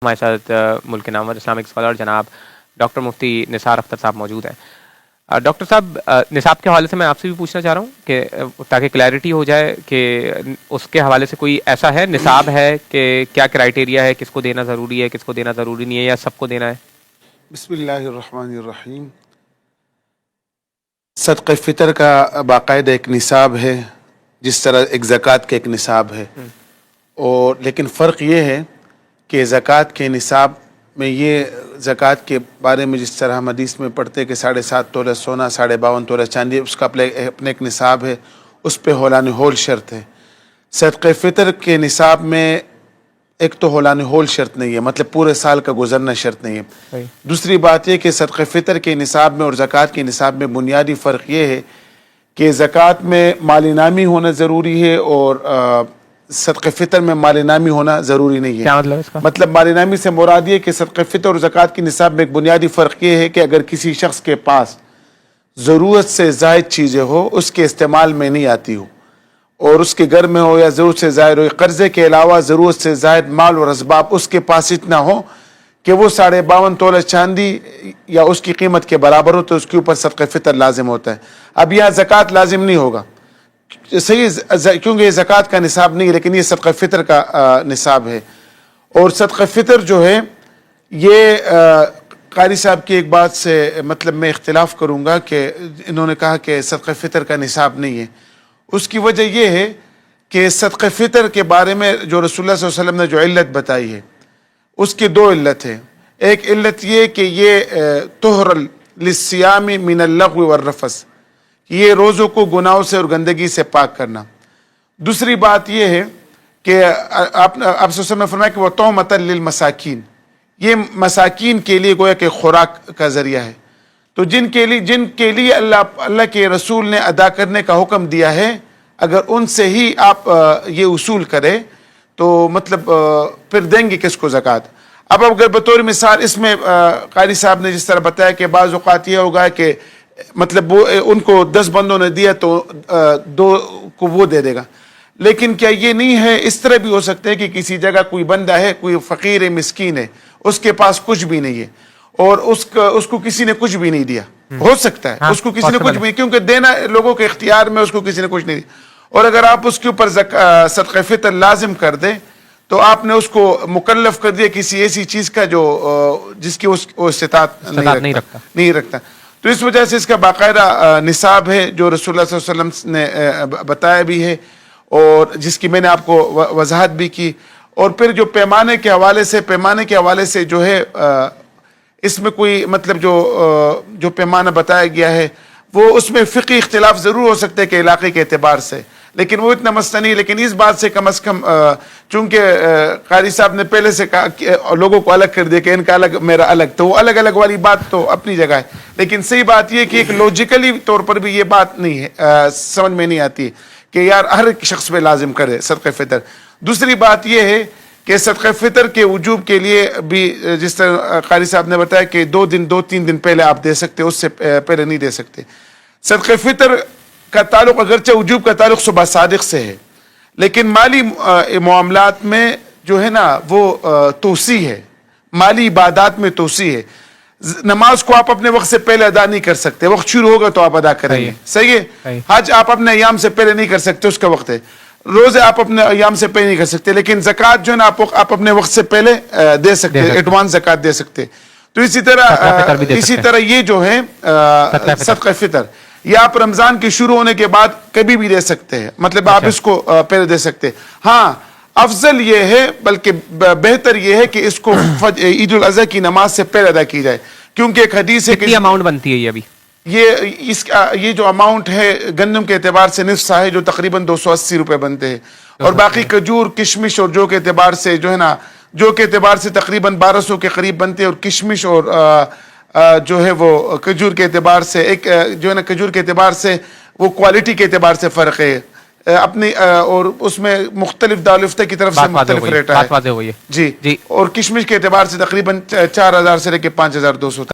ہمارے ساتھ ملک نامور اسلامک اسکالر جناب ڈاکٹر مفتی نثار اختر صاحب موجود ہیں۔ ڈاکٹر صاحب، نصاب کے حوالے سے میں آپ سے بھی پوچھنا چاہ رہا ہوں کہ تاکہ کلیئرٹی ہو جائے کہ اس کے حوالے سے کوئی ایسا ہے نصاب ہے کہ کیا کرائٹیریا ہے، کس کو دینا ضروری ہے، کس کو دینا ضروری نہیں ہے، یا سب کو دینا ہے؟ بسم اللہ الرحمن الرحیم۔ صدقہ فطر کا باقاعدہ ایک نصاب ہے، جس طرح ایک زکوٰۃ کا ایک نصاب ہے، اور لیکن فرق یہ ہے کہ زکوٰۃ کے نصاب میں یہ زکوٰۃ کے بارے میں جس طرح ہم حدیث میں پڑھتے کہ 7.5 تولہ سونا، 52.5 تولہ چاندی، اس کا اپنے ایک نصاب ہے، اس پہ ہولان ہول شرط ہے۔ صدقہ فطر کے نصاب میں ایک تو ہولان ہول شرط نہیں ہے، مطلب پورے سال کا گزرنا شرط نہیں ہے۔ دوسری بات یہ کہ صدقہ فطر کے نصاب میں اور زکوٰۃ کے نصاب میں بنیادی فرق یہ ہے کہ زکوٰۃ میں مال انعامی ہونا ضروری ہے اور صدقہ فطر میں مال انعامی ہونا ضروری نہیں ہے۔ کیا مطلب اس کا؟ مطلب مال انعامی سے مراد یہ کہ صدقہ فطر اور زکوٰۃ کے نصاب میں ایک بنیادی فرق یہ ہے کہ اگر کسی شخص کے پاس ضرورت سے زائد چیزیں ہو، اس کے استعمال میں نہیں آتی ہو، اور اس کے گھر میں ہو یا ضرورت سے زائد ہو، قرضے کے علاوہ ضرورت سے زائد مال اور اسباب اس کے پاس اتنا ہو کہ وہ 52.5 تولہ چاندی یا اس کی قیمت کے برابر ہو، تو اس کے اوپر صدقہ فطر لازم ہوتا ہے۔ اب یہاں زکوٰۃ لازم نہیں ہوگا، صحیح، کیونکہ یہ زکوٰۃ کا نصاب نہیں ہے، لیکن یہ صدقہ فطر کا نصاب ہے۔ اور صدقہ فطر جو ہے یہ قاری صاحب کی ایک بات سے مطلب میں اختلاف کروں گا کہ انہوں نے کہا کہ صدقہ فطر کا نصاب نہیں ہے۔ اس کی وجہ یہ ہے کہ صدقہ فطر کے بارے میں جو رسول اللہ صلی اللہ علیہ وسلم نے جو علت بتائی ہے، اس کی دو علت ہیں۔ ایک علت یہ کہ یہ طہر للصیام من اللغو والرفث، یہ روزوں کو گناہوں سے اور گندگی سے پاک کرنا۔ دوسری بات یہ ہے کہ آپ صلی اللہ علیہ وسلم نے فرمایا کہ وہ طعمۃ للمساکین، یہ مساکین کے لیے گویا کہ خوراک کا ذریعہ ہے۔ تو جن کے لیے اللہ کے رسول نے ادا کرنے کا حکم دیا ہے، اگر ان سے ہی آپ یہ اصول کرے تو مطلب پھر دیں گے کس کو زکوٰۃ؟ اب اگر بطور مثال اس میں قاری صاحب نے جس طرح بتایا کہ بعض اوقات یہ ہوگا کہ مطلب وہ ان کو 10 بندوں نے دیا تو 2 کو وہ دے دے گا، لیکن کیا یہ نہیں ہے؟ اس طرح بھی ہو سکتا ہے کہ کسی جگہ کوئی بندہ ہے، کوئی فقیر ہے، مسکین ہے، اس کے پاس کچھ بھی نہیں ہے اور اس کو کسی نے کچھ بھی نہیں دیا، ہو سکتا ہے اس کو کسی نے کچھ بھی، کیونکہ دینا لوگوں کے اختیار میں، اس کو کسی نے کچھ نہیں دیا، اور اگر آپ اس کے اوپر صدقہ فطر لازم کر دیں تو آپ نے اس کو مکلف کر دیا کسی ایسی چیز کا جو جس کی وہ استطاعت نہیں رکھتا۔ تو اس وجہ سے اس کا باقاعدہ نصاب ہے جو رسول اللہ صلی اللہ علیہ وسلم نے بتایا بھی ہے، اور جس کی میں نے آپ کو وضاحت بھی کی۔ اور پھر جو پیمانے کے حوالے سے جو ہے اس میں کوئی مطلب جو پیمانہ بتایا گیا ہے وہ اس میں فقہی اختلاف ضرور ہو سکتے کہ علاقے کے اعتبار سے، لیکن وہ اتنا مسئلہ نہیں۔ لیکن اس بات سے کم از کم چونکہ قاری صاحب نے پہلے سے کہا کہ لوگوں کو الگ کر دیا کہ ان کا الگ میرا الگ، تو وہ الگ الگ والی بات تو اپنی جگہ ہے، لیکن صحیح بات یہ کہ ایک لوجیکلی طور پر بھی یہ بات نہیں ہے، سمجھ میں نہیں آتی کہ یار ہر ایک شخص پہ لازم کرے صدقہ فطر۔ دوسری بات یہ ہے کہ صدقہ فطر کے وجوب کے لیے بھی جس طرح قاری صاحب نے بتایا کہ 2-3 دن پہلے آپ دے سکتے، اس سے پہلے نہیں دے سکتے۔ صدقہ فطر کا تعلق اگرچہ وجوب کا تعلق صبح صادق سے ہے، لیکن مالی معاملات میں جو ہے نا وہ توسیع ہے، مالی عبادات میں توسیع ہے۔ نماز کو آپ اپنے وقت سے پہلے ادا نہیں کر سکتے، وقت شروع ہوگا تو آپ ادا کریں گے، صحیح ہے۔ حج آپ اپنے ایام سے پہلے نہیں کر سکتے، اس کا وقت ہے۔ روزے آپ اپنے ایام سے پہلے نہیں کر سکتے، لیکن زکوٰۃ جو ہے نا آپ اپنے وقت سے پہلے دے سکتے، ایڈوانس زکوٰۃ دے سکتے۔ تو اسی طرح یہ جو ہے صدقہ فطر، یہ آپ رمضان کے شروع ہونے کے بعد کبھی بھی دے سکتے ہیں، مطلب آپ اس کو پہلے دے سکتے۔ ہاں، افضل یہ ہے، بلکہ بہتر یہ ہے کہ اس کو عید الاضحیٰ کی نماز سے پہلے ادا کی جائے، کیونکہ ایک حدیث ہے کہ اماؤنٹ بنتی ہے یہ ابھی یہ جو اماؤنٹ ہے گندم کے اعتبار سے نصف سا ہے، جو تقریباً 280 روپے بنتے ہیں، اور باقی کھجور، کشمش اور جو کے اعتبار سے جو ہے نا، جو کے اعتبار سے تقریباً 1200 کے قریب بنتے ہیں، اور کشمش اور جو ہے وہ کھجور کے اعتبار سے ایک جو ہے نا کھجور کے اعتبار سے وہ کوالٹی کے اعتبار سے فرق ہے اپنی، اور اس میں مختلف دارالفتہ کی طرف سے مختلف ریٹ ہے جی، اور کشمش کے اعتبار سے تقریباً 4000 سے لے کے 5200 تک۔